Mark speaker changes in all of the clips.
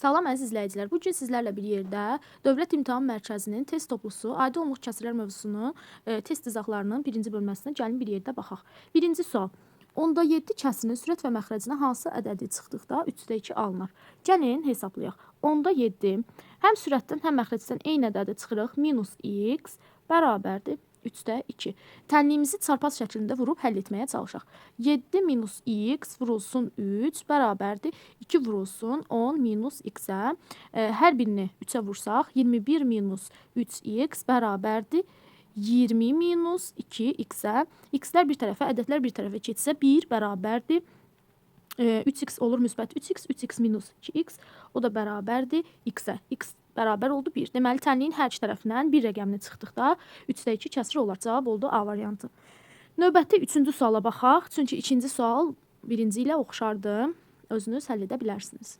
Speaker 1: Salam əziz izləyicilər. Bu gün sizlərlə bir yerdə Dövlət İmtahan Mərkəzinin test toplusu, adi onluq kəsrlər mövzusunu, test izahlarının birinci bölməsinə gəlin bir yerdə baxaq. Birinci sual. Onda 7 kəsirin sürət və məxrəcinə hansı ədədi çıxdıqda 3/2 alınır? Gəlin hesablayaq. Onda 7 həm sürətdən, həm məxrəcdən eyni ədədi çıxırıq. Minus x bərabərdir 3/2. Tənliyimizi çarpaz şəklində vurub həll etməyə çalışaq. 7 minus x vurulsun 3 bərabərdir 2 vurulsun 10 minus x-ə. Hər birini 3-ə vursaq 21 minus 3x bərabərdir 20 minus 2x-ə. X-lər bir tərəfə, ədədlər bir tərəfə keçsə 1 bərabərdir 3x olur müsbət 3x, 3x minus 2x, o da bərabərdir x-ə. X bərabər oldu 1. Deməli, tənliyin hər iki tərəfindən 1 rəqəmini çıxdıqda 3/2 kəsr olar. Cavab oldu A variantı. Növbəti 3-cü suala baxaq. Çünki ikinci sual birinci ilə oxşardır. Özünüz həll edə bilərsiniz.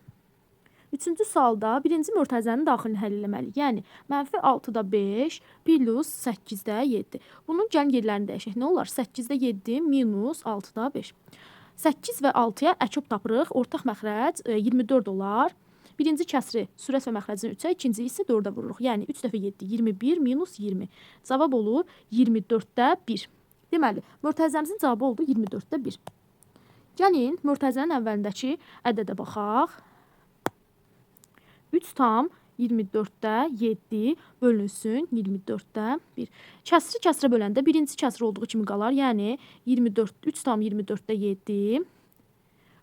Speaker 1: 3-cü sualda birinci mörtəzənin daxilini həll etməliyik. Yəni, -6-da 5 plus 8-də 7. Bunun gəlin yerlərini dəyişək. Nə olar? 8-də 7 minus 6-da 5. 8 və 6-ya əkob tapırıq. Ortaq məxrəc 24 olar. Birinci kəsri sürət və məxrəcini 3-ə, ikinci isə 4-ə vururuq. Yəni, 3 dəfə 7, 21 minus 20. Cavab olur 24-də 1. Deməli, mörtəzəmizin cavabı oldu 24-də 1. Gəlin, mörtəzənin əvvəlindəki ədədə baxaq. 3 tam 24-də 7 bölünsün 24-də 1. Kəsri kəsrə böləndə birinci kəsr olduğu kimi qalar. Yəni, 3 tam 24-də 7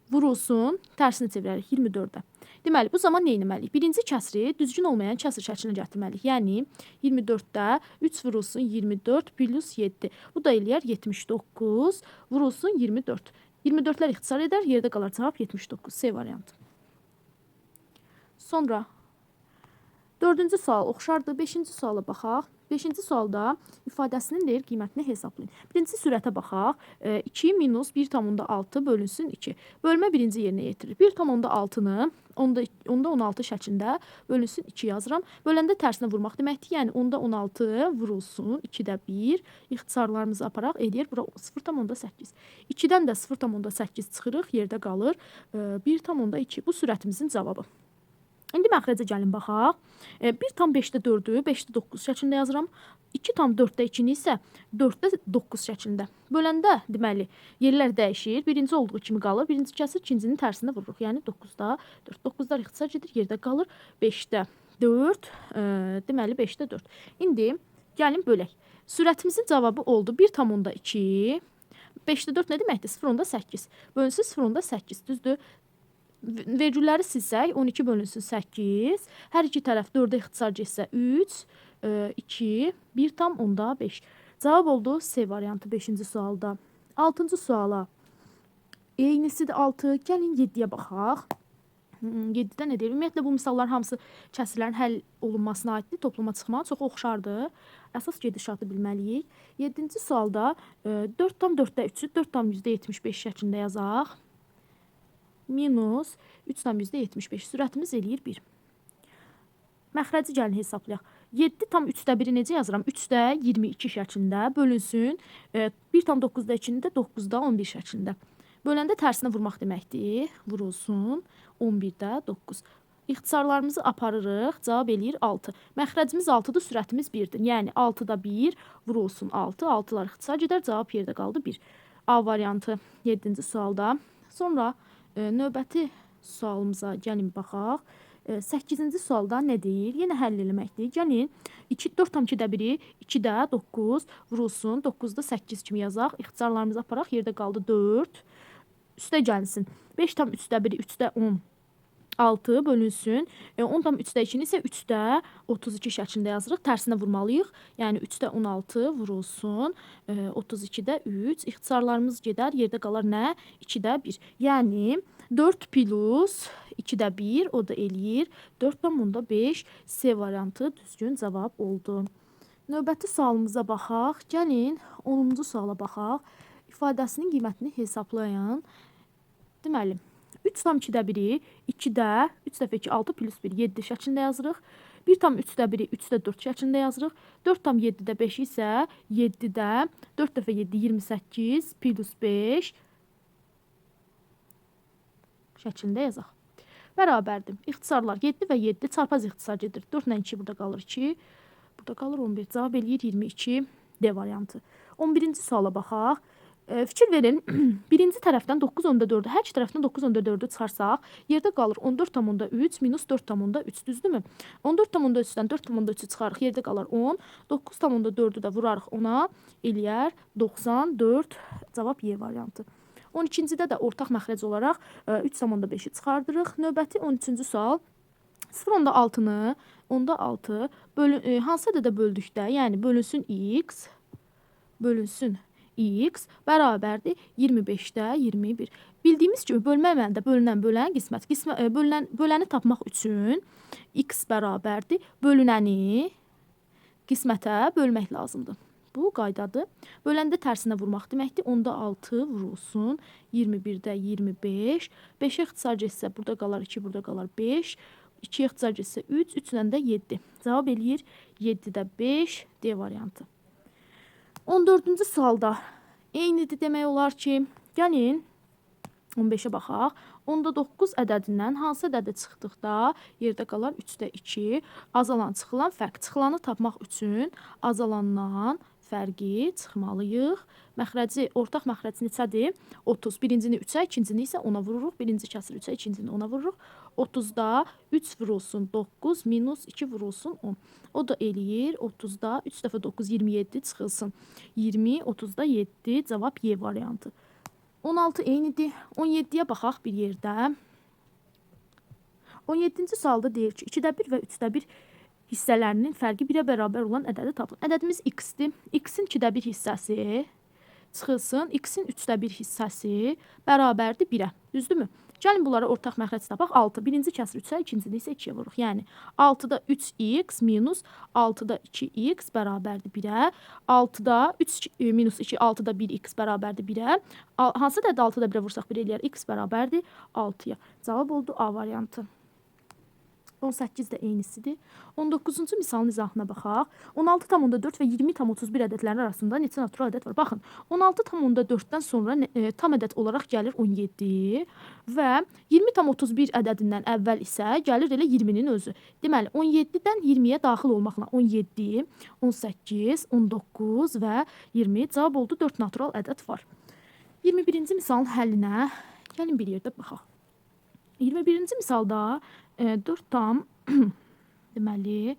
Speaker 1: vurulsun, tərsini çevirərik 24-də. Deməli, bu zaman nə etməliyik? Birinci kəsri düzgün olmayan kəsr şəklinə gətirməliyik. Yəni, 24-də 3 vurulsun 24 plus 7. Bu da eləyər 79 vurulsun 24. 24-lər ixtisar edər, yerdə qalar cavab 79. C variantı. Sonra 4-cü sual oxşardır. 5-ci suala baxaq. 5-ci sualda ifadəsinin deyir qiymətini hesablayın. Birinci sürətə baxaq. 2 minus 1/6 bölünsün 2. Bölmə birinci yerinə yetirir. 1/6-nı 10-16 şəklində bölünsün 2 yazıram. Böləndə tərsinə vurmaq deməkdir. Yəni 10-16 vurulsun 2-də 1. İxtisarlarımızı aparaq. Eləyir bura 0,8. 2-dən də 0,8 çıxırıq. Yerdə qalır 1,2. Bu sürətimizin cavabı. İndi məxrəcə gəlin baxaq. 1/5-də 4-ü 5-də 9 şəklində yazıram. 2/4-də 2-ni isə 4-də 9 şəklində. Böləndə, deməli, yerlər dəyişir. Birinci olduğu kimi qalır. Birinci kəsir, ikincinin tərsində vururuq. Yəni 9-da 4. 9-lar ixtisar gedir, yerdə qalır. 5-də 4, deməli 5-də 4. İndi gəlin bölək. Sürətimizin cavabı oldu 1/2. 5-də 4 nə deməkdir? 0,8. Bölünsün 0,8, düzdür? Vergülləri silsək 12 bölünsün 8. Hər iki tərəf 4-ə ixtisar getsə 3, 2, 1/5. Cavab oldu C variantı 5-ci sualda. 6-cı suala eynisidir 6. Gəlin 7-yə baxaq. 7-də nə deyir? Ümumiyyətlə bu misallar hamısı kəsrlərin həll olunmasına aiddir. Topluma çıxmağa çox oxşardır. Əsas gedişatı bilməliyik. 7-ci sualda 4/4-də 3-ü 4/75 şəklində yazaq. Minus 3/75. Sürətimiz eləyir 1. Məxrəci gəlin hesablayaq. 7/3-də 1-i necə yazıram? 3-də 22 şəklində bölünsün. 1/9-da 2-ni də 9-da 11 şəklində. Böləndə tərsinə vurmaq deməkdir. Vurulsun 11-də 9. İxtisarlarımızı aparırıq. Cavab eləyir 6. Məxrəcimiz 6-dır, sürətimiz 1-dir. Yəni 6-da 1 vurulsun 6. 6-lar ixtisar gedər, cavab yerdə qaldı 1. A variantı 7-ci sualda. Sonra növbəti sualımıza gəlin baxaq. 8-ci sualda nə deyir? Yenə həll eləməkdir. Gəlin 4/2-də 1-i 2-də 9 vurulsun 9-da 8 kimi yazaq. İxtisarlarımızı aparaq. Yerdə qaldı 4. Üstə gəlsin. 5/3-də 1-i 3-də 16 bölünsün. 10/3-də 2-ni isə 3-də 32 şəklində yazırıq. Tərsinə vurmalıyıq. Yəni 3-də 16 vurulsun 32-də 3. İxtisarlarımız gedər. Yerdə qalar nə? 2-də 1. Yəni 4 plus 2-də 1, o da eləyir 4/5. C variantı düzgün cavab oldu. Növbəti sualımıza baxaq. Gəlin 10-cu suala baxaq. İfadəsinin qiymətini hesablayın. Deməli, 3/2-də 1-i 2-də 3 dəfə 2 6 plus 1 7 şəklində yazırıq. 1/3-də 1-i 3-də 4 şəklində yazırıq. 4/7-də 5 isə 7-də 4 dəfə 7 28 plus 5 şəklində yazaq. bərabərdir. İxtisarlar 7 və 7 çarpaz ixtisar gedir. 4 ilə 2 burada qalır 2. Burada qalır 11. Cavab eləyir 22. D variantı. 11-ci suala baxaq. Fikir verin, birinci tərəfdən 9/4-ü, hər iki tərəfdən 9/4-ü çıxarsaq, yerdə qalır 14/3 minus 4/3, düzdürmü? 14/3-dən 4/3-ü çıxarıq, yerdə qalar 10. 9/4-ü də vurarıq ona, eləyər 94. Cavab Y variantı. 12-cidə də ortaq məxrəc olaraq 3/5-i çıxardırıq. Növbəti 13-cü sual. 0/6-nı 6 hansı ədədə böldükdə, yəni bölünsün x, bərabərdir 25-də 21. Bildiyimiz kimi bölmə əməlində bölünən qismət, bölünəni tapmaq üçün x bərabərdir bölünəni qismətə bölmək lazımdır. Bu qaydadır. Böləndə tərsinə vurmaq deməkdir. 10-da 6 vurulsun 21-də 25. 5-ə ixtisar getsə burada qalar 2, burada qalar 5. 2-yə ixtisar getsə 3, 3-lə də 7. Cavab eləyir 7-də 5. D variantı. 14-cü sualda eynidir demək olar ki, gəlin 15-ə baxaq. 10-da 9 ədədindən hansı ədədə çıxdıqda yerdə qalar 3-də 2. Azalan, çıxılan fərq. Çıxılanı tapmaq üçün azalandan fərqi çıxmalıyıq. Məxrəci, ortaq məxrəc neçədir? 30. Birincini 3-ə, ikincini isə 10-a vururuq. Birinci kəsir 3-ə, ikincini 10-a vururuq. 30-da 3 vurulsun 9 minus 2 vurulsun 10. O da eləyir 30-da 3 dəfə 9 27 çıxılsın. 20, 30-da 7. Cavab Y variantı. 16 eynidir. 17-yə baxaq bir yerdə. 17-ci sualda deyir ki, 2-də 1 və 3-də 1 hissələrinin fərqi 1-ə bərabər olan ədədi tapın. Ədədimiz x-dir. X-in 2-də 1 hissəsi çıxılsın. X-in 3-də 1 hissəsi bərabərdir 1-ə. Düzdürmü? Gəlin bunlara ortaq məxrəc tapaq. 6. Birinci kəsir 3-ə, ikincini isə 2-yə vururuq. Yəni 6-da 3x minus 6-da 2x bərabərdir 1-ə. 6-da 3 minus 2, 6-da 1x bərabərdir 1-ə. Hansı da 6-da 1-ə vursaq 1 eləyər? X bərabərdir 6-ya. Cavab oldu A variantı. 18 də eynisidir. 19-cu misalın izahına baxaq. 16/4 və 20/31 ədədləri arasında neçə natural ədəd var? Baxın, 16/4-dən sonra tam ədəd olaraq gəlir 17 və 20/31 ədədindən əvvəl isə gəlir elə 20-nin özü. Deməli, 17-dən 20-yə daxil olmaqla 17, 18, 19 və 20 cavab oldu 4 natural ədəd var. 21-ci misalın həllinə gəlin bir yerdə baxaq. 21-ci misalda 4 tam deməli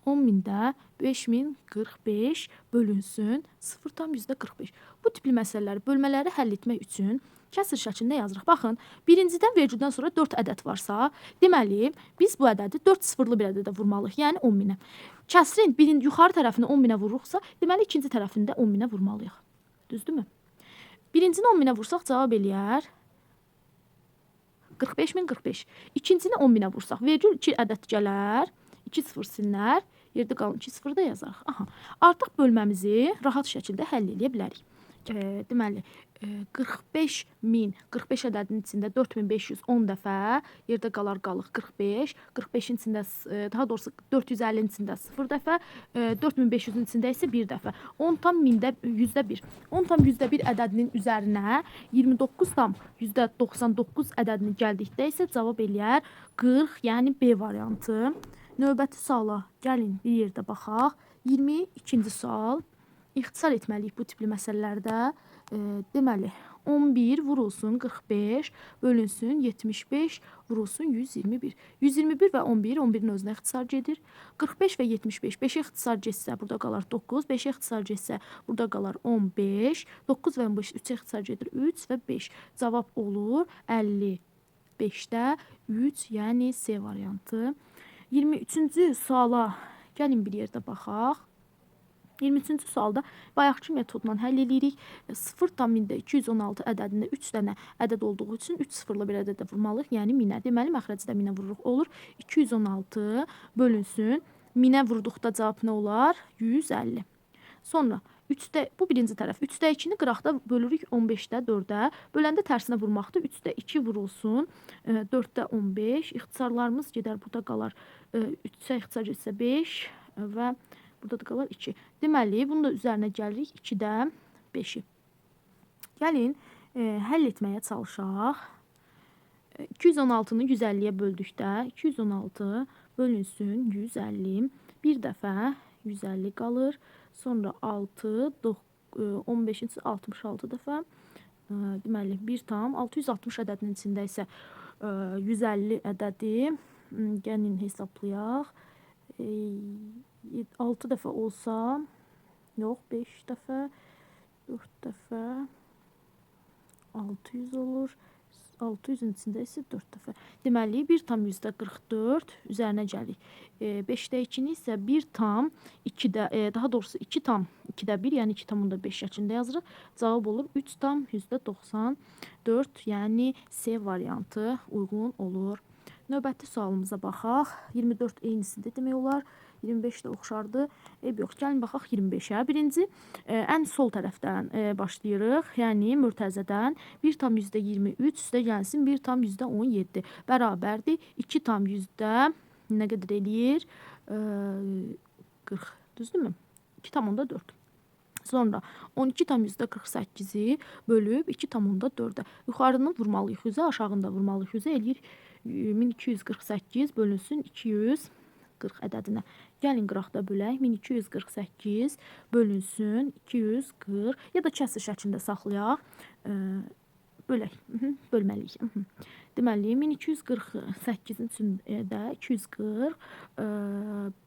Speaker 1: 10.000-də 5045 bölünsün 0,45. Bu tipli məsələləri, bölmələri həll etmək üçün kəsr şəklində yazırıq. Baxın, birincidən vergüldən sonra 4 ədəd varsa, deməli biz bu ədədi 4 sıfırlı bir ədədə vurmalıyıq, yəni 10.000-ə. Kəsrin yuxarı tərəfini 10.000-ə vururuqsa, deməli ikinci tərəfini də 10.000-ə vurmalıyıq. Düzdürmü? Birincini 10.000-ə vursaq cavab eləyər 45.045. İkincini 10.000-ə vursaq, vergül 2 ədəd gələr, 2 sıfır silinər, yerdə qalan 2 sıfır da yazarıq. Aha, artıq bölməmizi rahat şəkildə həll edə bilərik. Deməli, 45.000, 45 ədədinin içində 4510 dəfə, yerdə qalır 45, 45-in içində, daha doğrusu 450-nin içində 0 dəfə, 4500-ün içində isə 1 dəfə. 10 tam 1000-də 100-də 1. 10 tam 100-də 1 ədədinin üzərinə 29 tam 99 ədədini gəldikdə isə cavab eləyər 40, yəni B variantı. Növbəti suala gəlin bir yerdə baxaq. 22-ci sual. İxtisar etməliyik bu tipli məsələlərdə. Deməli, 11 vurulsun 45, bölünsün 75, vurulsun 121. 121 və 11, 11-in özünə ixtisar gedir. 45 və 75, 5-ə ixtisar getsə, burada qalar 9, 5-ə ixtisar getsə, burada qalar 15, 9 və 15, 3-ə ixtisar gedir, 3 və 5. Cavab olur 55-də 3, yəni C variantı. 23-cü suala gəlin bir yerdə baxaq. 23-cü sualda bayaqki metodla həll edirik. 0,216 ədədində 3 dənə ədəd olduğu üçün 3 sıfırlı bir ədədə vurmalıyıq, yəni 1000-ə. Deməli, məxrəcdə 1000-ə vururuq olur. 216 bölünsün. 1000-ə vurduqda cavab nə olar? 150. Sonra bu birinci tərəf. 3-də 2-ni qıraqda bölürük 15-də 4-ə. Böləndə tərsinə vurmaqdır. 3-də 2 vurulsun. 4-də 15. İxtisarlarımız gedər. Burada qalar 3-ə ixtisar getsə 5 və burada da qalar 2. Deməli, bunu da üzərinə gəlirik 2-də 5-i. Gəlin, həll etməyə çalışaq. 216-nı 150-yə böldükdə 216 bölünsün 150. Bir dəfə 150 qalır. Sonra 6, 15-ci 66 dəfə. Deməli 1,660 ədədinin içində isə 150 ədədi. Gəlin hesablayaq. 6 dəfə olsa, yox 5 dəfə, 4 dəfə 600 olur. 600-ün içində isə 4 dəfə. Deməli 1,44 üzərinə gəlir. 5də 2-ni isə 1,2-də, daha doğrusu 2,2-də 1, yəni 2,5 şəklində yazırıq. Cavab olur 3,94. Yəni C variantı uyğun olur. Növbəti sualımıza baxaq. 24 eynisidir demək olar. 25 də oxşardır. Yox, gəlin baxaq 25-ə. Birinci, ən sol tərəfdən başlayırıq. Yəni mürtəzədən 1,23 üstə gəlsin 1,17 bərabərdir. 2,100-də nə qədər eləyir? 40, düzdürmü? 2,4. Sonra 12,48-i bölüb 2,4-ə. Yuxarını vurmalıyıq üzə, aşağını da vurmalıyıq üzə eləyir 1248 bölünsün 240 ədədinə. Gəlin qıraqda bölək. 1248 bölünsün 240 ya da kəsr şəklində saxlayaq. Bölək. Bölməliyik. Deməli 1248-in içində 240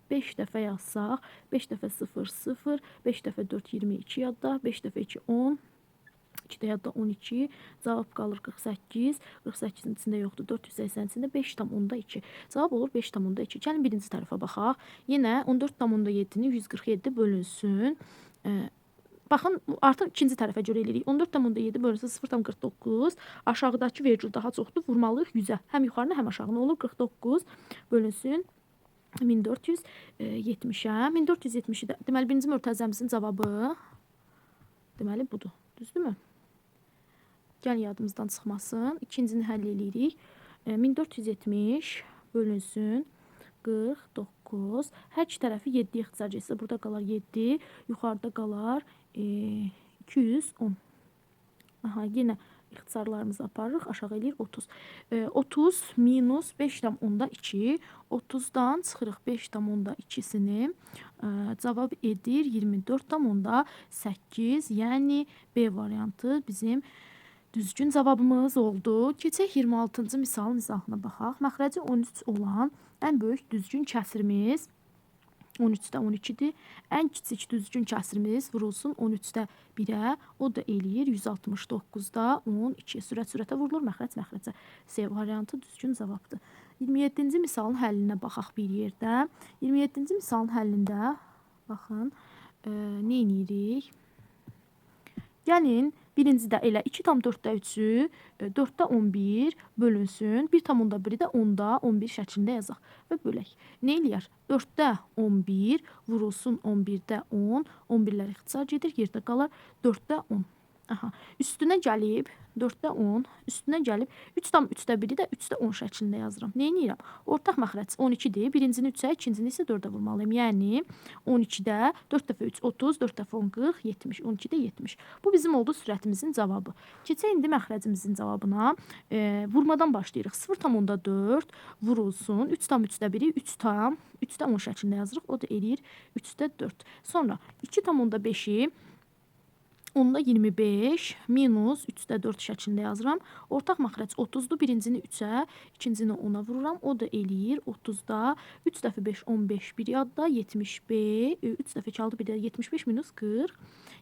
Speaker 1: 5 dəfə yazsaq, 5 dəfə 0, 0, 5 dəfə 4, 22 yadda, 5 dəfə 2, 10, 2 də yadda 12, cavab qalır 48, 48-in içində yoxdur, 480-in içində 5,2. Cavab olur 5,2. Gəlin birinci tərəfə baxaq. Yenə 14,7-ni 147 bölünsün. Baxın, artıq ikinci tərəfə görə eləyirik. 14,7 bölünsün 0,49. Aşağıdakı vergül daha çoxdur. Vurmalıyıq 100-ə. Həm yuxarını, həm aşağını olur. 49 bölünsün 1470-ə. 1470-i də, deməli, birinci mürtəzəmizin cavabı deməli budur. Düzdürmü? Gəl yadımızdan çıxmasın. İkincini həll edirik. 1470 bölünsün 49. Hər iki tərəfi 7-yə ixtisar etsə, burada qalar 7, yuxarıda qalar 210. Aha, yenə ixtisarlarımızı aparırıq. Aşağı eləyir 30. 30 minus 5,2. 30-dan çıxırıq 5,2-sini. Cavab edir 24,8. Yəni B variantı bizim düzgün cavabımız oldu. Keçək 26-cı misalın izahına baxaq. Məxrəci 13 olan ən böyük düzgün kəsirimiz 13-də 12-dir. Ən kiçik düzgün kəsirimiz vurulsun 13-də 1-ə. O da eləyir 169-da 12. Sürətə vurulur, məxrəcə. C variantı düzgün cavabdır. 27-ci misalın həllinə baxaq bir yerdə. 27-ci misalın həllində baxın, nə edirik? Gəlin, birincidə elə 2,4-də 3-ü 4-də 11 bölünsün. 1,1-i də 10-da 11 şəklində yazaq və bölək. Nə eləyər? 4-də 11 vurulsun 11-də 10. 11-lər ixtisar gedir, yerdə qalar 4-də 10. Aha, üstünə gəlib 4-də 10, üstünə gəlib 3,3-də 1-i də 3-də 10 şəklində yazıram. Nə edirəm? Ortaq məxrəc 12-dir. Birincini 3-ə, ikincini isə 4-ə vurmalıyım. Yəni 12-də 4 dəfə 3 30, 4 dəfə 10 40, 70. 12-də 70. Bu bizim oldu sürətimizin cavabı. Keçək indi məxrəcimizin cavabına. Vurmadan başlayırıq. 0,4 vurulsun 3,3-də 1-i 3,3-də 10 şəklində yazırıq. O da eləyir 3-də 4. Sonra 2,5-i 10-da 25 minus 3-də 4 şəklində yazıram. Ortaq məxrəc 30-dur. Birincini 3-ə, ikincini 10-a vururam. O da eləyir 30-da 3 dəfə 5 15 bir yadda 75, 3 dəfə 2 6 bir də 75 minus 40.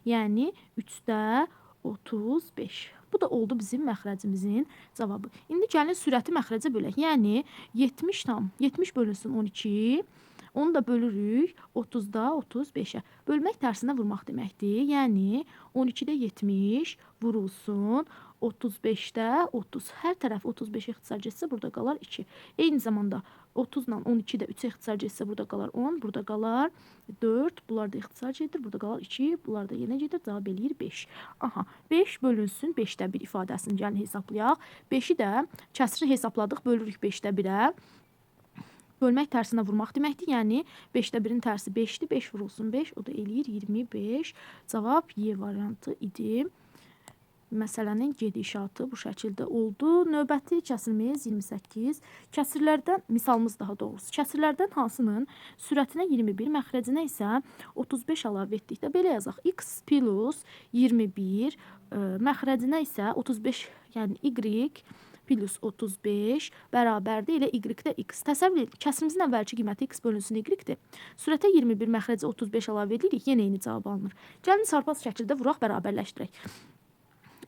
Speaker 1: Yəni 3-də 35. Bu da oldu bizim məxrəcimizin cavabı. İndi gəlin sürəti məxrəcə bölək. Yəni 70 bölünsün 12. Onu da bölürük 30-da 35-ə. Bölmək tərsinə vurmaq deməkdir. Yəni 12-də 70 vurulsun 35-də 30. Hər tərəf 35-ə ixtisar getsə burada qalar 2. Eyni zamanda 30-la 12-də 3-ə ixtisar getsə burada qalar 10, burada qalar 4. Bunlar da ixtisar gedir, burada qalar 2. Bunlar da yenə gedir, cavab eləyir 5. Aha, 5 bölünsün 5-də 1 ifadəsini gəlin hesablayaq. 5-i də kəsri hesabladıq, bölürük 5-də 1-ə. Bölmək tərsinə vurmaq deməkdir. Yəni 5-də 1-in tərsi 5-dir. 5 vurulsun 5, o da eləyir 25. Cavab Y variantı idi. məsələnin gedişatı bu şəkildə oldu. Növbəti kəsrimiz 28. Kəsirlərdən, misalımız daha doğrusu, kəsirlərdən hansının sürətinə 21, məxrəcinə isə 35 əlavə etdikdə belə yazaq. X plus 21, məxrəcinə isə 35, yəni y plus 35 bərabərdir elə y-də x. Təsəvvür edin, kəsirimizin əvvəlki qiyməti x bölünsün y-dir. Sürətə 21, məxrəcə 35 əlavə edirik, yenə eyni cavab alınır. Gəlin çarpaz şəkildə vuraq, bərabərləşdirək.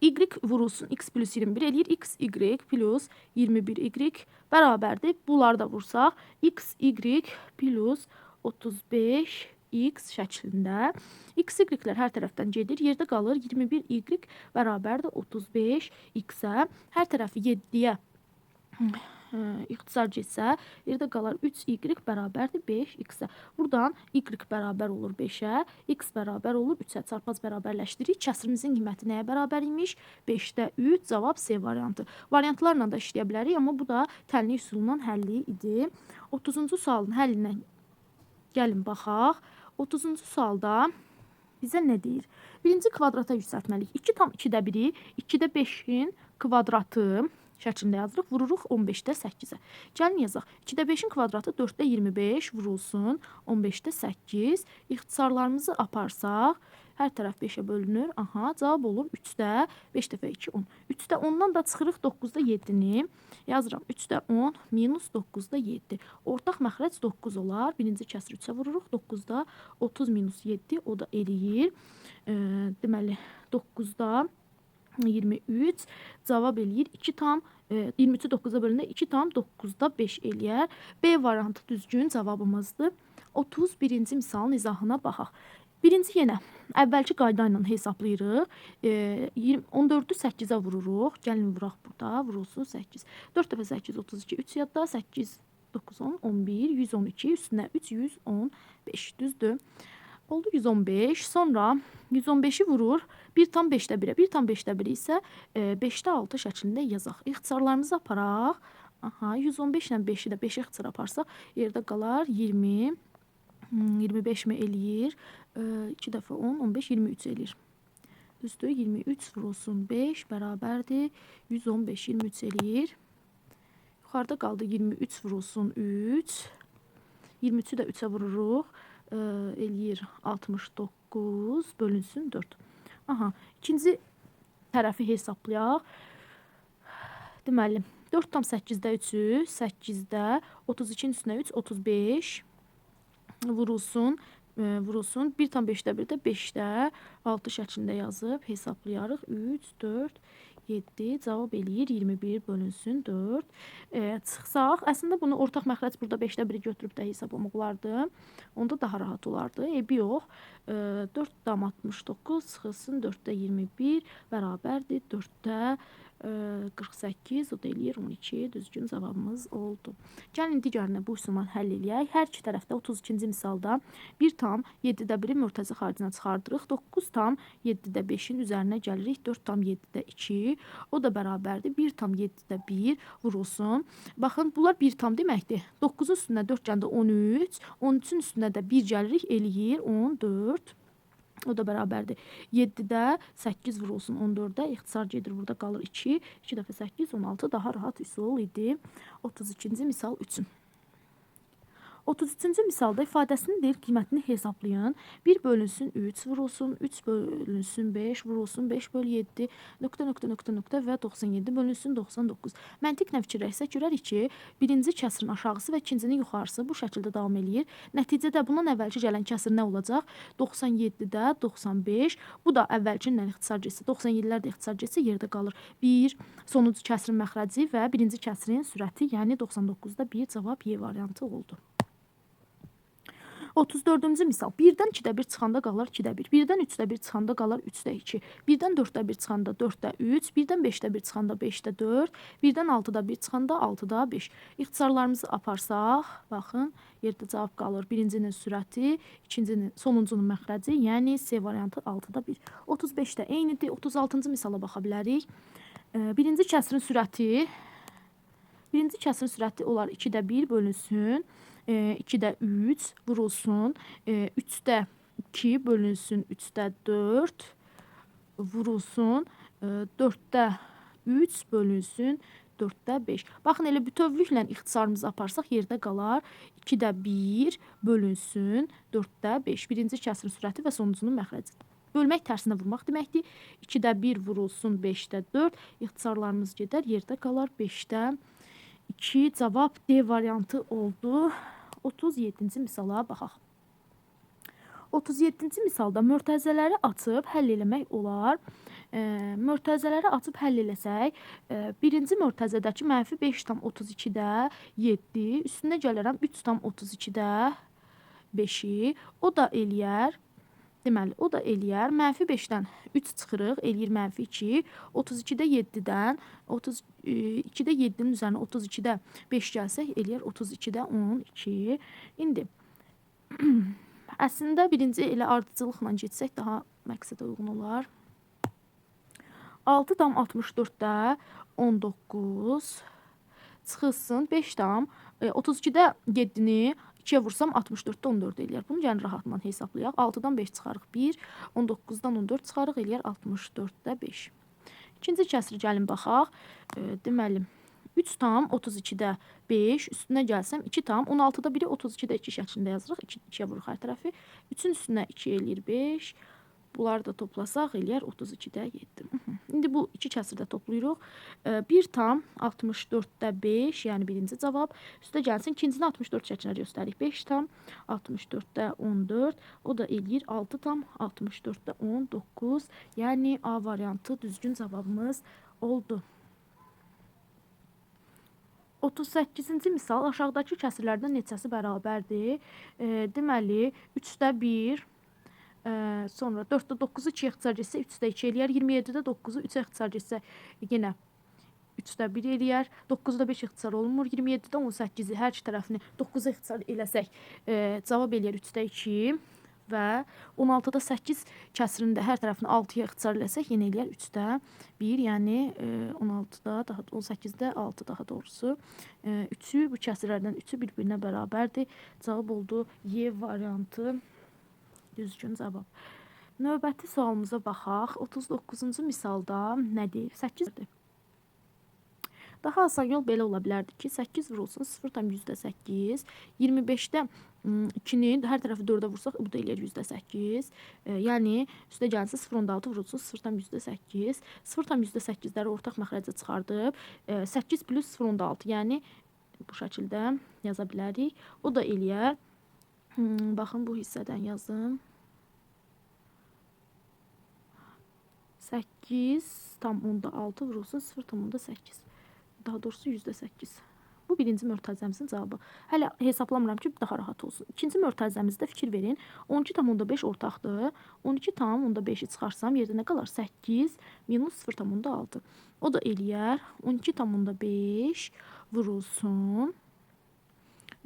Speaker 1: Y vurulsun x plus 21 eləyir x y plus 21 y bərabərdir. Bunları da vursaq x y plus 35 x şəklində. X, y-lər hər tərəfdən gedir. Yerdə qalır 21 y bərabərdir 35 x-ə. Hər tərəfi 7-yə ixtisar getsə, yerdə qalar 3y bərabərdir 5x-ə. Buradan y bərabər olur 5-ə, x bərabər olur 3-ə. Çarpaz bərabərləşdiririk. Kəsirimizin qiyməti nəyə bərabər imiş? 5-də 3, cavab C variantı. Variantlarla da işləyə bilərik, amma bu da tənlik üsulundan həlli idi. 30-cu sualın həllindən gəlin baxaq. 30-cu sualda bizə nə deyir? Birinci kvadrata yüksəltməliyik. 2 tam 2-də 1-i, 2-də 5-in kvadratı şəklində yazırıq, vururuq 15-də 8-ə. Gəlin yazaq. 2-də 5-in kvadratı 4-də 25 vurulsun 15-də 8. İxtisarlarımızı aparsaq, hər tərəf 5-ə bölünür. Aha, cavab olur 3-də 5 dəfə 2, 10. 3-də 10-dan da çıxırıq 9-da 7-ni. Yazıram 3-də 10 minus 9-da 7. Ortaq məxrəc 9 olar. Birinci kəsri 3-ə vururuq. 9-da 30 minus 7 o da eləyir. Deməli 9-da 23 cavab eləyir 2 tam 23-ü 9-a bölündə 2 tam 9-da 5 eləyər. B variantı düzgün cavabımızdır. 31-ci misalın izahına baxaq. Birinci yenə əvvəlki qayda ilə hesablayırıq. 14-ü 8-ə vururuq. Gəlin vuraq burada. Vurulsun 8. 4 dəfə 8 32. 3 yadda 8 9 10 11 112 üstünə 3 115 düzdür. Oldu 115. Sonra 115-i vurur. 1 tam 5-də 1-ə. 1 tam 5-də 1 isə 5-də 6 şəklində yazaq. İxtisarlarımızı aparaq. Aha, 115 ilə 5-i də 5-ə ixtisar aparsaq, yerdə qalar 20. 25 mi eləyir? 2 dəfə 10, 15, 23 eləyir. Düzdür, 23 vurulsun 5 bərabərdir. 115, 23 eləyir. Yuxarıda qaldı 23 vurulsun 3. 23-ü də 3-ə vururuq. Eləyir 69 bölünsün 4. Aha, ikinci tərəfi hesablayaq. Deməli, 4 tam 8-də 3-ü, 8-də 32-nin üstünə 3, 35 vurulsun. 1 tam 5-də 1-də 5-də 6 şəklində yazıb hesablayarıq. 3, 4, 7 cavab eləyir 21 bölünsün 4. Çıxsaq, əslində bunu ortaq məxrəc burada 5-də 1-i götürüb də hesablamaq olardı. Onda daha rahat olardı. Eybi yox. 4 tam 69 çıxılsın 4-də 21 bərabərdir 4-də 48, o da eləyir 12. Düzgün cavabımız oldu. Gəlin digərinə bu üsulla həll eləyək. Hər iki tərəfdə 32-ci misalda 1 tam 7-də 1-i mürtəzi xaricine çıxardırıq. 9 tam 7-də 5-in üzərinə gəlirik. 4 tam 7-də 2, o da bərabərdir. 1 tam 7-də 1 vurulsun. Baxın, bunlar 1 tam deməkdir. 9-un üstünə 4 gəndə 13, 13-ün üstünə də 1 gəlirik, eləyir 14. O da bərabərdir. 7-də 8 vurulsun 14-də. İxtisar gedir, burada qalır 2. 2 dəfə 8, 16 daha rahat üsul idi. 32-ci misal 3-ün. 33-cü misalda ifadəsinin deyir qiymətini hesablayın. 1 bölünsün 3 vurulsun, 3 bölünsün 5 vurulsun, 5 bölü 7 nöqtə və 97 bölünsün 99. Məntiqlə fikirləşsək görərik ki, birinci kəsrin aşağısı və ikincinin yuxarısı bu şəkildə davam eləyir. Nəticədə bundan əvvəlki gələn kəsir nə olacaq? 97-də 95. Bu da əvvəlkindən ixtisar getsə, 97-lər də ixtisar getsə yerdə qalır. 1 sonuncu kəsrin məxrəci və birinci kəsrin sürəti, yəni 99-da 1 cavab Y variantı oldu. 34-cü misal. 1-dən 2-də 1 çıxanda qalar 2-də 1. 1-dən 3-də 1 çıxanda qalar 3-də 2. 1-dən 4-də 1 çıxanda 4-də 3. 1-dən 5-də 1 çıxanda 5-də 4. 1-dən 6-da 1 çıxanda 6-da 5. İxtisarlarımızı aparsaq, baxın, yerdə cavab qalır. Birincinin sürəti, ikincinin, sonuncunun məxrəci, yəni C variantı 6-da 1. 35-də eynidir. 36-cı misala baxa bilərik. Birinci kəsrin sürəti olar 2-də 1 bölünsün. 2-də 3 vurulsun, 3-də 2 bölünsün, 3-də 4 vurulsun, 4-də 3 bölünsün 4-də 5. Baxın, elə bütövlüklə ixtisarımızı aparsaq yerdə qalar 2-də 1 bölünsün 4-də 5. Birinci kəsrin sürəti və sonuncunun məxrəcidir. Bölmək tərsinə vurmaq deməkdir. 2-də 1 vurulsun 5-də 4. İxtisarlarımız gedər, yerdə qalar 5-də 2. Cavab D variantı oldu. 37-ci misala baxaq. 37-ci misalda mötərizələri açıb həll eləmək olar. Mötərizələri açıb həll eləsək, birinci mötərizədəki -5,32-də 7, üstünə gələrəm 3,32-də 5-i, o da eləyər, deməli, o da eləyər, -5-dən 3 çıxırıq, eləyir -2, 32-də 7-dən, 32-də 7-nin üzərinə 32-də 5 gəlsək, eləyər 32-də 12. İndi, əslində birinci elə ardıcılıqla getsək daha məqsədə uyğun olar. 6,64-də 19 çıxılsın 5,32-də 7-ni 2-yə vursam 64-də 14 eləyər. Bunu gəlin rahatla hesablayaq. 6-dan 5 çıxarıq 1, 19-dan 14 çıxarıq eləyər 64-də 5. İkinci kəsri gəlin baxaq. Deməli, 3,32-də 5, üstünə gəlsəm 2,16-da 1-i 32-də 2 şəklində yazırıq. 2-yə vuruq hər tərəfi. 3-ün üstünə 2 eləyir 5. Bunları da toplasaq eləyər 32-də 7. İndi bu iki kəsrdə toplayırıq. 1,64-də 5, yəni birinci cavab. Üstə gəlsin, ikincini 64 şəklinə göstərik. 5,64-də 14, o da eləyir 6,64-də 19. Yəni A variantı düzgün cavabımız oldu. 38-ci misal, aşağıdakı kəsirlərdən neçəsi bərabərdir? Deməli, 3-də 1, sonra 4-də 9-u 2-yə ixtisar getsə 3-də 2 eləyər. 27-də 9-u 3-ə ixtisar getsə yenə 3-də 1 eləyər. 9-da 5 ixtisar olunmur. 27-də 18-i hər iki tərəfini 9-a ixtisar eləsək cavab eləyər 3-də 2 və 16-da 8 kəsirində hər tərəfini 6-ya ixtisar eləsək yenə eləyər 3-də 1, yəni 16-da, 18-də 6 daha doğrusu. 3-ü, bu kəsirlərdən 3-ü bir-birinə bərabərdir. Cavab oldu Y variantı. Düzgün cavab. Növbəti sualımıza baxaq. 39-cu misalda nə deyir? 8-dir. Daha asan yol belə ola bilərdi ki, 8 vurulsun 0,8. 25-də 2-ni hər tərəfi 4-ə vursaq, bu da eləyər %8. Yəni, üstə gəlsə 0,6 vurulsun 0,8. 0,8-ləri ortaq məxrəcə çıxardıb 8 plus 0,6, yəni bu şəkildə yaza bilərik. O da eləyər, baxın bu hissədən yazım. 8,6 vurulsun 0,8. Daha doğrusu %8. Bu birinci mötərizəmizin cavabı. Hələ hesablamıram ki, daha rahat olsun. İkinci mötərizəmizdə fikir verin. 12,5 ortaqdır. 12,5-i çıxarsam yerdə nə qalar? 8 minus 0,6. O da eləyər 12,5 vurulsun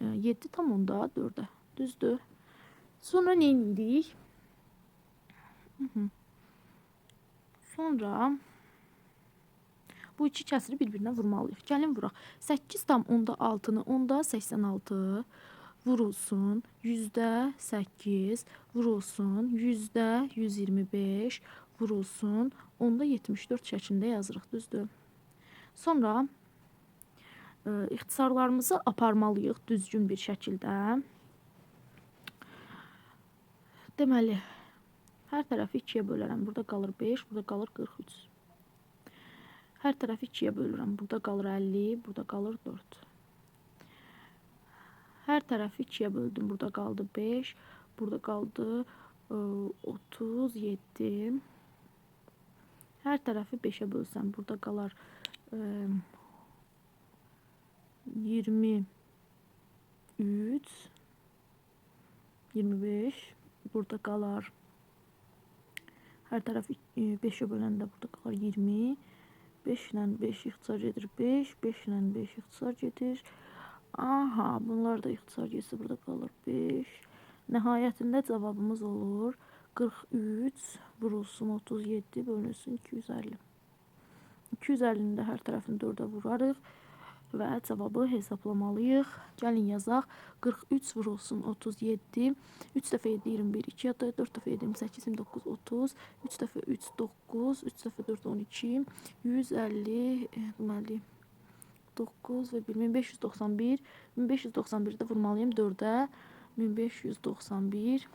Speaker 1: 7,4-ə. Düzdür. Sonra nə edirik? Sonra bu iki kəsiri bir-birinə vurmalıyıq. Gəlin vuraq. 8,6-nı 10-da 86 vurulsun %8 vurulsun %125 vurulsun 10-da 74 şəklində yazırıq. Düzdür. Sonra ixtisarlarımızı aparmalıyıq düzgün bir şəkildə. Deməli, hər tərəfi 2-yə bölərəm. Burada qalır 5, burada qalır 43. Hər tərəfi 2-yə bölürəm. Burada qalır 50, burada qalır 4. Hər tərəfi 2-yə böldüm. Burada qaldı 5, burada qaldı 37. Hər tərəfi 5-ə bölsəm, burada qalar 23, 25. Burada qalar, hər tərəfi 5-ə böləndə burada qalar 20. 5 ilə 5 ixtisar gedir 5, 5 ilə 5 ixtisar gedir. Aha, bunlar da ixtisar getsə burada qalır 5. Nəhayətində cavabımız olur 43 vurulsun 37 bölünsün 250. 250-ni də hər tərəfini 4-ə vurarıq. və cavabı hesablamalıyıq. Gəlin yazaq. 43 vurulsun 37. 3 dəfə 7 21, 2 yadda 4 dəfə 7 28, 29 30. 3 dəfə 3 9, 3 dəfə 4 12, 150 deməli 9 və 1 1591. 1591-də vurmalıyım 4-ə. 1591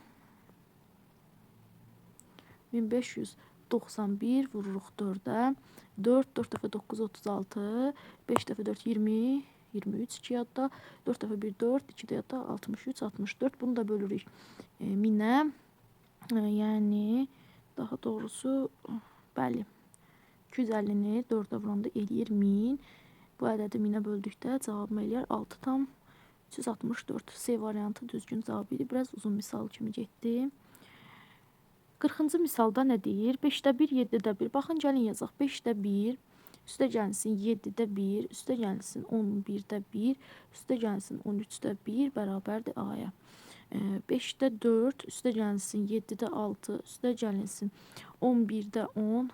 Speaker 1: 1591 vururuq 4-ə. 4 dəfə 9 36, 5 dəfə 4 20, 23 2 yadda, 4 dəfə 1 4, 2 də yadda 63 64. Bunu da bölürük 1000-ə. Yəni daha doğrusu bəli 250-ni 4-ə vuranda eləyir 1000. Bu ədədi 1000-ə böldükdə cavabım eləyər 6,364. C variantı düzgün cavab idi. Biraz uzun misal kimi getdi. 40-cı misalda nə deyir? 5-də 1, 7-də 1. Baxın, gəlin yazaq. 5-də 1, üstə gəlsin 7-də 1, üstə gəlsin 11-də 1, üstə gəlsin 13-də 1 bərabərdir A-ya. 5-də 4, üstə gəlsin 7-də 6, üstə gəlsin 11-də 10,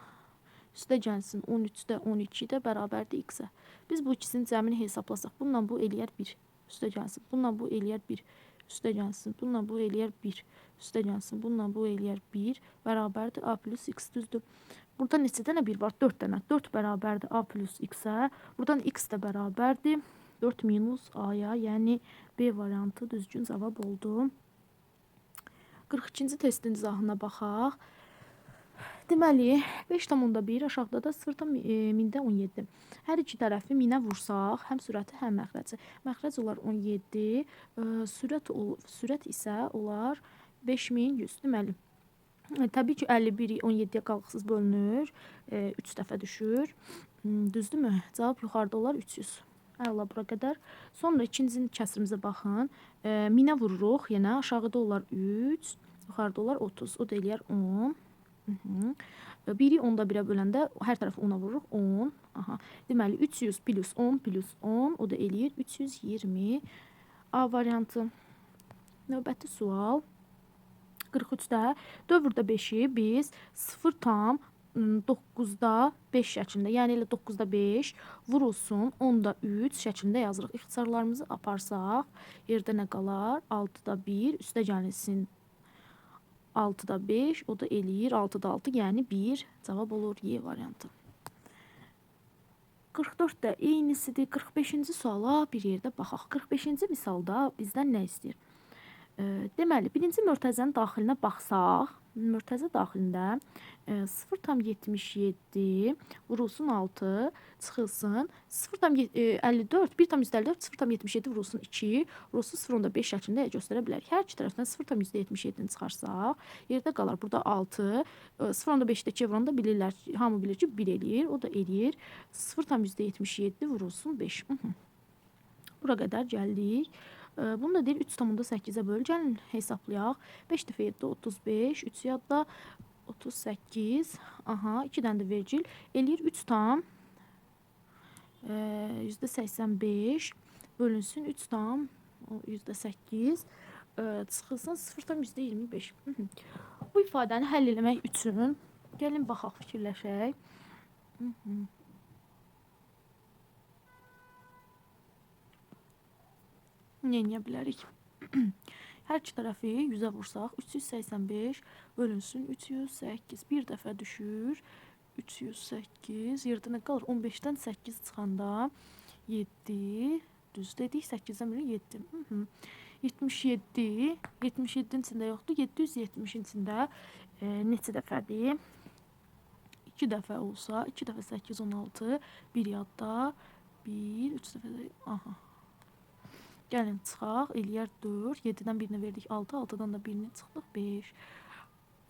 Speaker 1: üstə gəlsin 13-də 12-də bərabərdir X-ə. Biz bu ikisinin cəmini hesablasaq, bununla bu eləyər 1, üstə gəlsin. Bununla bu eləyər 1, üstə gəlsin. Bununla bu eləyər 1, üstə gəlsin. Bununla bu eləyər 1, bərabərdir A plus X, düzdür. Burada neçə dənə 1 var? 4 dənə. 4 bərabərdir A plus X-ə. Buradan X də bərabərdir 4 minus A-ya, yəni B variantı düzgün cavab oldu. 42-ci testin izahına baxaq. Deməli, 5,1 aşağıda da 0,17. Hər iki tərəfi 1000-ə vursaq, həm sürəti, həm məxrəci. Məxrəc olar 17, sürət isə olar 5100. Deməli, təbii ki, 51-i 17-yə qalxısız bölünür, 3 dəfə düşür. Düzdürmü? Cavab yuxarıda olar 300. Əla bura qədər. Sonra ikinci kəsrimizə baxın. 1000-ə vururuq, yenə aşağıda olar 3, yuxarıda olar 30. O da eləyər 10. 1-i 10-da 1-ə böləndə hər tərəfi 10-a vururuq. 10. Aha. Deməli, 300 plus 10 plus 10, o da eləyir 320. A variantı. Növbəti sual. 43-də dövrdə 5-i biz 0,9-da 5 şəklində, yəni elə 9-da 5 vurulsun 10-da 3 şəklində yazırıq. İxtisarlarımızı aparsaq, yerdə nə qalar? 6-da 1, üstə gəlsin 6-da 5, o da eləyir 6-da 6, yəni 1 cavab olur Y variantı. 44-də eynisidir. 45-ci suala bir yerdə baxaq. 45-ci misalda bizdən nə istəyir? Deməli, birinci mörtəzənin daxilinə baxsaq, mörtəzə daxilində 0,77 vurulsun 6, çıxılsın 0,54, 1,54, 0,77 vurulsun 2, vurulsun 0,5 şəklində göstərə bilərik. Hər iki tərəfdən 0,77-ni çıxarsaq, yerdə qalar burada 6, 0,5-də 2 vuranda bilirlər, hamı bilir ki, 1 eləyir, o da eləyir 0,77 vurulsun 5. Bura qədər gəldik. Bunu da deyir 3,8-ə böl. Gəlin hesablayaq. 5 dəfə 7 35, 3 yadda 38. Aha, 2 dənə də vergil. Eləyir 3 tam %85 bölünsün 3 tam %8 çıxılsın 0,25. Bu ifadəni həll eləmək üçün gəlin baxaq, fikirləşək. Nə edə bilərik? Hər iki tərəfi 100-ə vursaq, 385 bölünsün 308. Bir dəfə düşür, 308. Yerdə nə qalır? 15-dən 8 çıxanda 7, düz dedik, 8-dən biri 7. 77, 77-nin içində yoxdur, 770-in içində neçə dəfədir? 2 dəfə olsa, 2 dəfə 8, 16, 1 yadda, 1, 3 dəfə də, aha. Gəlin çıxaq, eləyər 4, 7-dən birini verdik 6, 6-dan da birini çıxdıq 5.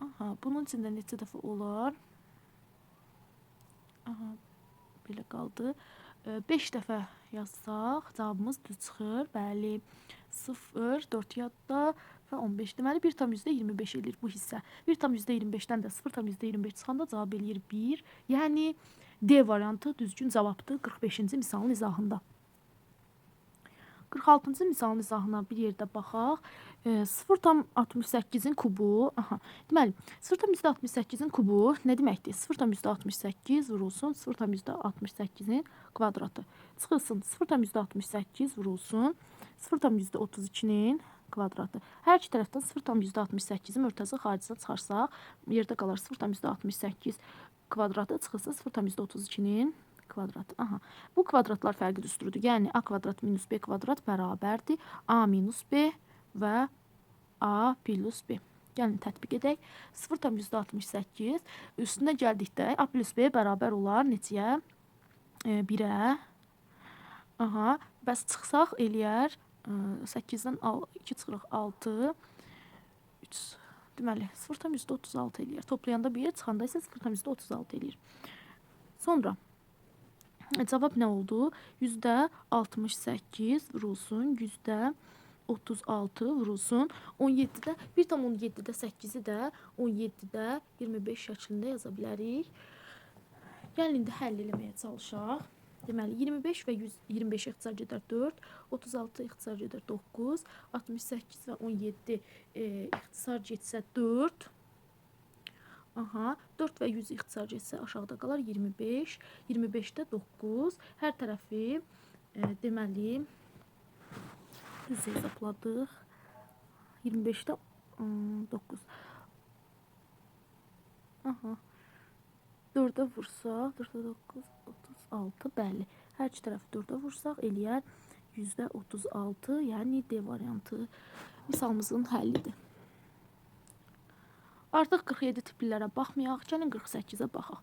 Speaker 1: Aha, bunun içində neçə dəfə olar? Aha, belə qaldı. 5 dəfə yazsaq, cavabımız düz çıxır. Bəli, 0, 4 yadda və 15. Deməli, 1,25 eləyir bu hissə. 1,25-dən də 0,25 çıxanda cavab eləyir 1. Yəni, D variantı düzgün cavabdır 45-ci misalın izahında. 46-cı misalın izahına bir yerdə baxaq. 0,68-in kubu, deməli 0,68-in kubu nə deməkdir? 0,68 vurulsun 0,68-in kvadratı. Çıxılsın 0,68 vurulsun 0,32-nin kvadratı. Hər iki tərəfdən 0,68-i mürtəzə xaricə çıxarsaq, yerdə qalar 0,68 kvadratı, çıxılsa 0,32-nin kvadratı. Bu kvadratlar fərqi düsturudur. Yəni a kvadrat minus b kvadrat bərabərdir a minus b və a plus b. Gəlin tətbiq edək. 0,68 üstünə gəldikdə a plus b bərabər olar neçəyə? 1-ə. Bəs çıxsaq eləyər 8-dən 2 çıxırıq 6. 3. Deməli 0,36 eləyər. Toplayanda 1, çıxanda isə 0,36 eləyir. Sonra cavab nə oldu? %68 vurulsun, %36 vurulsun. 17-də 1,7-də 8-i də 17-də 25 şəklində yaza bilərik. Gəlin indi həll eləməyə çalışaq. Deməli 25 və 125 ixtisar gedər 4, 36 ixtisar gedər 9, 68 və 17 ixtisar getsə 4. 4 və 100 ixtisar getsə aşağıda qalar 25. 25-də 9. Hər tərəfi deməli düz hesabladıq. 25-də 9. 4-ə vursaq, 4-də 9, 36, bəli. Hər iki tərəfi 4-ə vursaq eləyər %36, yəni D variantı misalımızın həllidir. Artıq 47 tiplilərə baxmayaq, gəlin 48-ə baxaq.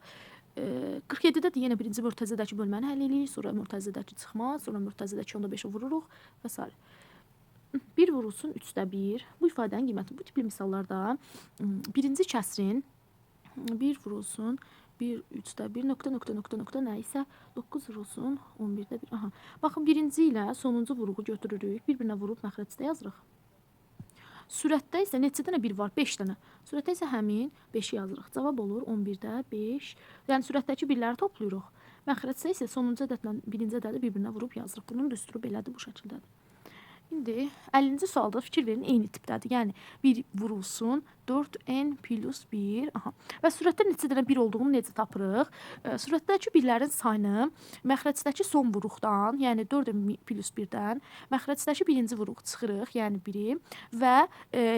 Speaker 1: 47-də də yenə birinci mürtəzədəki bölməni həll edirik, sonra mürtəzədəki çıxma, sonra mürtəzədəki 10-5-ə vururuq və s. 1 vurulsun 3/1. Bu ifadənin qiyməti bu tipli misallarda birinci kəsrin 1 vurulsun 1, 3/1, nöqtə nə isə 9 vurulsun 11/1. Baxın, birinci ilə sonuncu vuruğu götürürük, bir-birinə vurub məxrəcdə yazırıq. Sürətdə isə neçə dənə 1 var? 5 dənə. Sürətdə isə həmin 5-i yazırıq. Cavab olur 11/5. Yəni sürətdəki birləri toplayırıq. Məxrəcdə isə sonuncu ədədlə birinci ədədi bir-birinə vurub yazırıq. Bunun düsturu belədir, bu şəkildədir. İndi 50-ci sualda fikir verin, eyni tipdədir. Yəni 1 vurulsun 4n plus 1. Və sürətdə neçə dənə 1 olduğunu necə tapırıq? Sürətdəki birlərin sayını məxrəcdəki son vuruqdan, yəni 4n plus 1-dən, məxrəcdəki birinci vuruq çıxırıq, yəni 1-i və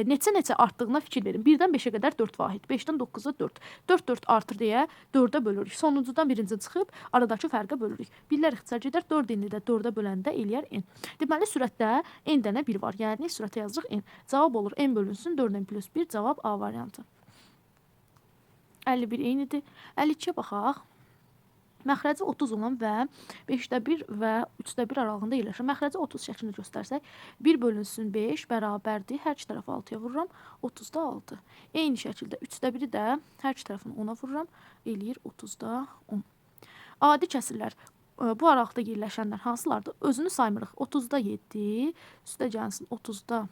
Speaker 1: neçə artdığına fikir verin. 1-dən 5-ə qədər 4 vahid, 5-dən 9-a 4. 4 artır deyə 4-ə bölürük. Sonuncudan birinci çıxıb aradakı fərqə bölürük. Birlər ixtisar gedər, 4-ni də 4-ə böləndə eləyər n. Deməli, sürətdə n dənə 1 var. Yəni sürətə yazırıq n. Cavab olur n bölünsün 4n plus 1. Cavab A variantı. 51 eynidir. 52-yə baxaq. Məxrəci 30 olan və 5/1 və 3/1 aralığında yerləşir. Məxrəci 30 şəklində göstərsək, 1 bölünsün 5 bərabərdir. Hər iki tərəfi 6-ya vururam. 30-da 6. Eyni şəkildə 3/1-i də hər iki tərəfini 10-a vururam. Eləyir 30-da 10. Adi kəsirlər. Bu aralıqda yerləşənlər hansılardır? Özünü saymırıq. 30-da 7, üstə gəlsin 30-da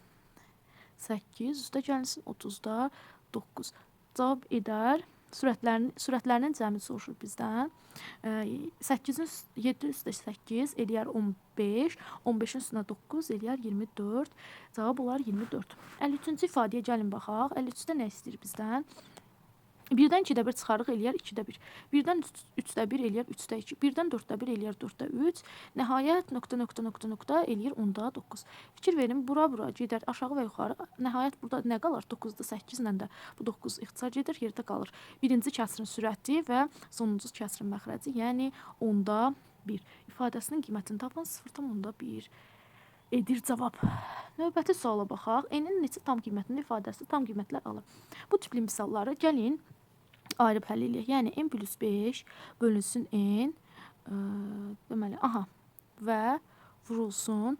Speaker 1: 8, üstə gəlsin 30-da 9. Cavab edər. Sürətlərinin cəmi soruşur bizdən. 8-in 7 üstə 8 eləyər 15. 15-in üstünə 9 eləyər 24. Cavab olar 24. 53-cü ifadəyə gəlin baxaq. 53-də nə istəyir bizdən? 1-dən 2/1 çıxarıq eləyər 2/1. 1-dən 3/1 eləyər 3/2. 1-dən 4/1 eləyər 4/3. Nəhayət nöqtə eləyir 10-9. Fikir verin, bura gedər aşağı və yuxarı. Nəhayət burada nə qalır? 9-da 8 ilə də bu 9 ixtisar gedir, yerdə qalır. Birinci kəsrin sürəti və sonuncu kəsrin məxrəci, yəni 10-1. İfadəsinin qiymətini tapın 0,1 edir cavab. Növbəti suala baxaq. N-in neçə tam qiymətinin ifadəsi tam qiymətlər alır. Bu tipli misalları gəlin ayrı həll eləyək. Yəni n plus 5 bölünsün n deməli, və vurulsun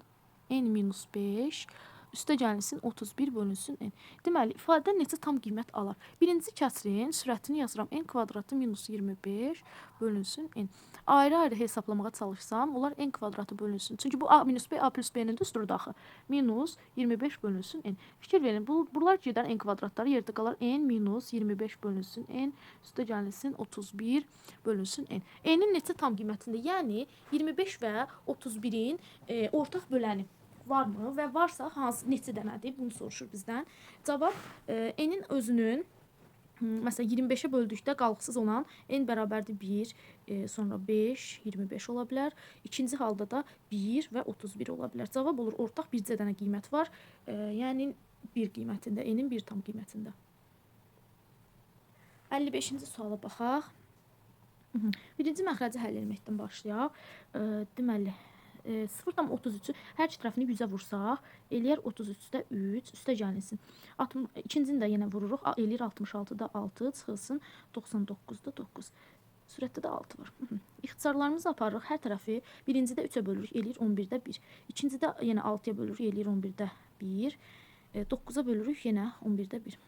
Speaker 1: n minus 5 üstə gəlsin 31 bölünsün n. Deməli, ifadə neçə tam qiymət alar? Birinci kəsrin sürətini yazıram. N kvadratı minus 25 bölünsün n. Ayrı-ayrı hesablamağa çalışsam, onlar n kvadratı bölünsün. Çünki bu a minus b, a plus b-nin düsturudur axı. Minus 25 bölünsün n. Fikir verin, bunlar gedər n kvadratları, yerdə qalar n minus 25 bölünsün n. Üstə gəlsin 31 bölünsün n. N-in neçə tam qiymətində? Yəni 25 və 31-in ortaq böləni. varmı və varsa hansı neçə dənədir? Bunu soruşur bizdən. Cavab n-in özünün məsələn 25-ə böldükdə qalıqsız olan n bərabərdir 1, sonra 5, 25 ola bilər. İkinci halda da 1 və 31 ola bilər. Cavab olur ortaq bircə dənə qiymət var. Yəni 1 qiymətində, n-in 1 tam qiymətində. 55-ci suala baxaq. Birinci məxrəci həll etməkdən başlayaq. Deməli 0,33-ü hər iki tərəfini 100-ə vursaq, eləyər 33-də 3, üstə gəlinsin. İkincini də yenə vururuq, eləyir 66-da 6, çıxılsın 99-da 9. Sürətdə də 6 var. İxtisarlarımızı aparırıq. Hər tərəfi birincidə 3-ə bölürük, eləyir 11-də 1. İkincidə yenə 6-ya bölürük, eləyir 11-də 1. 9-a bölürük, yenə 11-də 1.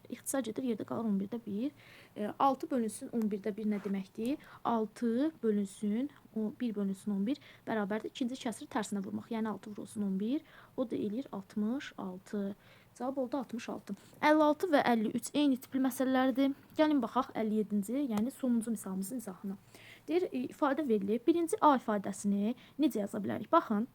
Speaker 1: İxtisar gedir, yerdə qalır 11-də 1. 6 bölünsün 11-də 1 nə deməkdir? 6 bölünsün 1 bölünsün 11 bərabərdir. İkinci kəsri tərsinə vurmaq. Yəni 6 vurulsun 11. O da eləyir 66. Cavab oldu 66. 56 və 53 eyni tipli məsələlərdir. Gəlin baxaq 57-ci, yəni sonuncu misalımızın izahına. Deyir, ifadə verilib. Birinci A ifadəsini necə yaza bilərik? Baxın.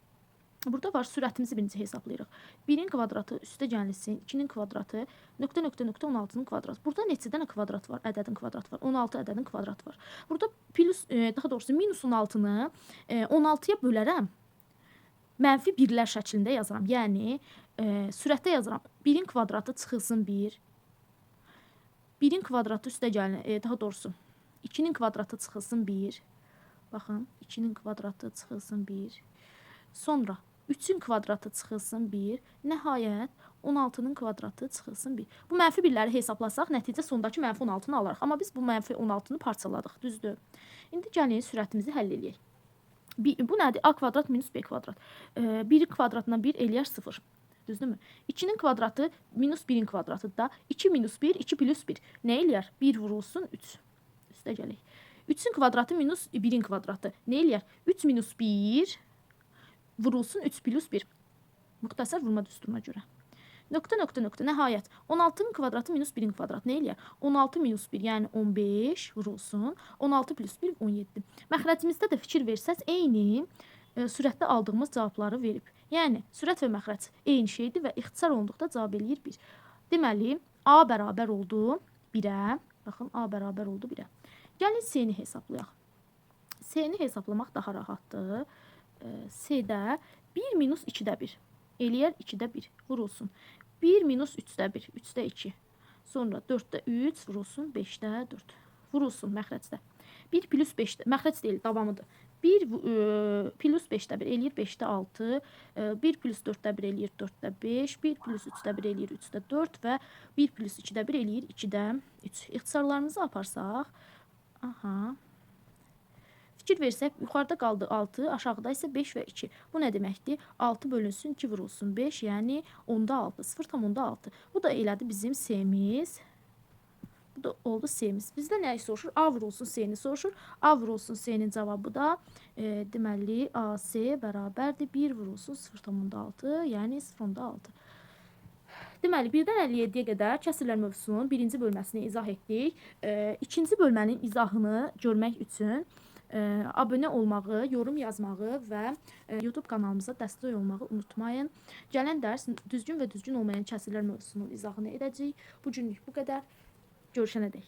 Speaker 1: Burada var, sürətimizi birinci hesablayırıq. 1-in kvadratı üstə gəlinsin, 2-nin kvadratı, nöqtə, 16-nın kvadratı. Burada neçə dənə kvadrat var? Ədədin kvadratı var. 16 ədədin kvadratı var. Burada plus, daha doğrusu minus 16-nı 16-ya bölərəm. Mənfi birlər şəklində yazaram. Yəni, sürətdə yazaram. 1-in kvadratı çıxılsın 1. 1-in kvadratı üstə gəlin, daha doğrusu 2-nin kvadratı çıxılsın 1. Baxın, 2-nin kvadratı çıxılsın 1. Sonra 3-ün kvadratı çıxılsın 1. Nəhayət 16-nın kvadratı çıxılsın 1. Bu mənfi birləri hesablasaq, nəticə sondakı mənfi 16-nı alarıq. Amma biz bu mənfi 16-nı parçaladıq, düzdür. İndi gəlin sürətimizi həll edək. Bu nədir? A kvadrat minus B kvadrat. 1 kvadratına 1 eləyər 0. Düzdürmü? 2-nin kvadratı minus 1-in kvadratıdır da. 2 minus 1, 2 plus 1. Nə eləyər? 1 vurulsun 3. Üstə gələk. 3-ün kvadratı minus 1-in kvadratı. Nə eləyər? 3 minus 1 vurulsun 3 plus 1. Müxtəsər vurma düsturuna görə. Nöqtə, nəhayət. 16-nın kvadratı minus 1-in kvadratı nə eləyər? 16 minus 1, yəni 15 vurulsun. 16 plus 1, 17. Məxrəcimizdə də fikir versəz, eyni sürətdə aldığımız cavabları verib. Yəni, sürət və məxrəc eyni şeydir və ixtisar olunduqda cavab eləyir 1. Deməli, A bərabər oldu 1-ə. Baxın, A bərabər oldu 1-ə. Gəlin C-ni hesablayaq. C-ni hesablamaq daha rahatdır. C-də 1 minus 2-də 1. Eləyər 2-də 1. Vurulsun. 1 minus 3-də 1. 3-də 2. Sonra 4-də 3. Vurulsun. 5-də 4. Vurulsun məxrəcdə. 1 plus 5-də. Məxrəc deyil, davamıdır. 1 plus 5-də 1 eləyir 5-də 6. 1 plus 4-də 1 eləyir 4-də 5. 1 plus 3-də 1 eləyir 3-də 4. Və 1 plus 2-də 1 eləyir 2-də 3. İxtisarlarımızı aparsaq. Aha. Fikir versək, yuxarıda qaldı 6, aşağıda isə 5 və 2. Bu nə deməkdir? 6 bölünsün, 2 vurulsun 5, yəni 10-da 6, 0,6. Bu da elədi bizim C-miz. Bu da oldu C-miz. Bizdə nəyi soruşur? A vurulsun C-ni soruşur. A vurulsun C-nin cavabı da deməli AC bərabərdir 1 vurulsun 0,6, yəni 0,6. Deməli, 1-dən 57-yə qədər kəsrlər mövzusunun birinci bölməsini izah etdik. İkinci bölmənin izahını görmək üçün abunə olmağı, yorum yazmağı və YouTube kanalımıza dəstək olmağı unutmayın. Gələn dərs düzgün və düzgün olmayan kəsrlər mövzusunun izahını edəcəyik. Bu günlük bu qədər. Görüşənədək.